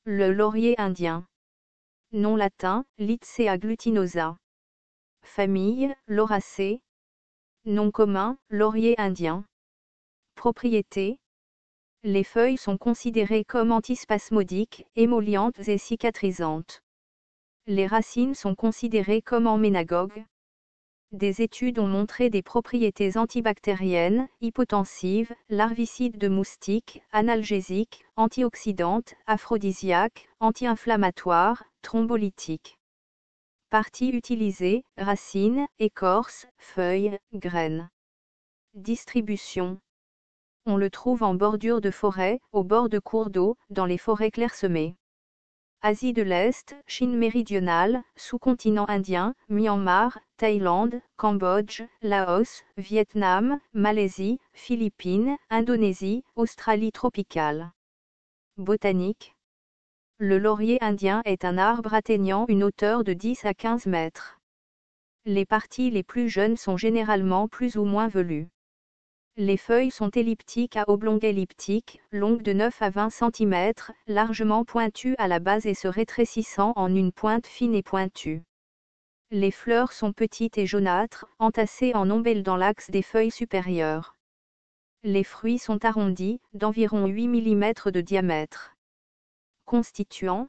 Le laurier indien. Nom latin, Lycea glutinosa. Famille, Lauracées. Nom commun, laurier indien. Propriétés. Les feuilles sont considérées comme antispasmodiques, émollientes et cicatrisantes. Les racines sont considérées comme emménagogues. Des études ont montré des propriétés antibactériennes, hypotensives, larvicides de moustiques, analgésiques, antioxydantes, aphrodisiaques, anti-inflammatoires, thrombolytiques. Parties utilisées, racines, écorce, feuilles, graines. Distribution. On le trouve en bordure de forêt, au bord de cours d'eau, dans les forêts clairsemées. Asie de l'Est, Chine méridionale, sous-continent indien, Myanmar, Thaïlande, Cambodge, Laos, Vietnam, Malaisie, Philippines, Indonésie, Australie tropicale. Botanique. Le laurier indien est un arbre atteignant une hauteur de 10 à 15 mètres. Les parties les plus jeunes sont généralement plus ou moins velues. Les feuilles sont elliptiques à oblongues-elliptiques, longues de 9 à 20 cm, largement pointues à la base et se rétrécissant en une pointe fine et pointue. Les fleurs sont petites et jaunâtres, entassées en ombelle dans l'axe des feuilles supérieures. Les fruits sont arrondis, d'environ 8 mm de diamètre. Constituants.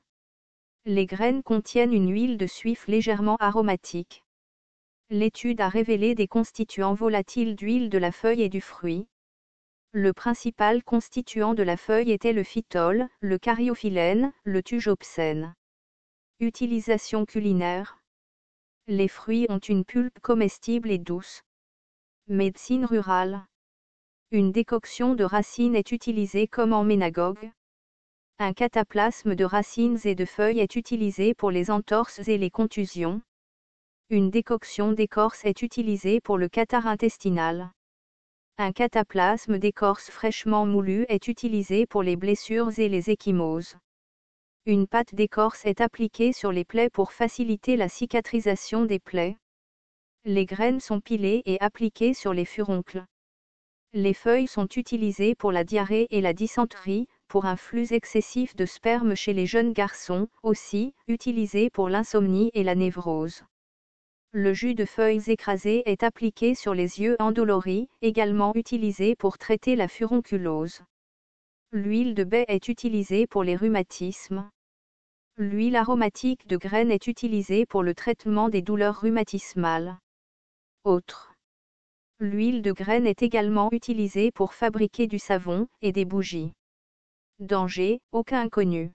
Les graines contiennent une huile de suif légèrement aromatique. L'étude a révélé des constituants volatiles d'huile de la feuille et du fruit. Le principal constituant de la feuille était le phytol, le caryophyllène, le tujopsène. Utilisation culinaire. Les fruits ont une pulpe comestible et douce. Médecine rurale. Une décoction de racines est utilisée comme emménagogue. Un cataplasme de racines et de feuilles est utilisé pour les entorses et les contusions. Une décoction d'écorce est utilisée pour le catarrhe intestinal. Un cataplasme d'écorce fraîchement moulu est utilisé pour les blessures et les ecchymoses. Une pâte d'écorce est appliquée sur les plaies pour faciliter la cicatrisation des plaies. Les graines sont pilées et appliquées sur les furoncles. Les feuilles sont utilisées pour la diarrhée et la dysenterie, pour un flux excessif de sperme chez les jeunes garçons, aussi, utilisées pour l'insomnie et la névrose. Le jus de feuilles écrasées est appliqué sur les yeux endoloris, également utilisé pour traiter la furonculose. L'huile de baie est utilisée pour les rhumatismes. L'huile aromatique de graines est utilisée pour le traitement des douleurs rhumatismales. Autres. L'huile de graines est également utilisée pour fabriquer du savon et des bougies. Danger, aucun connu.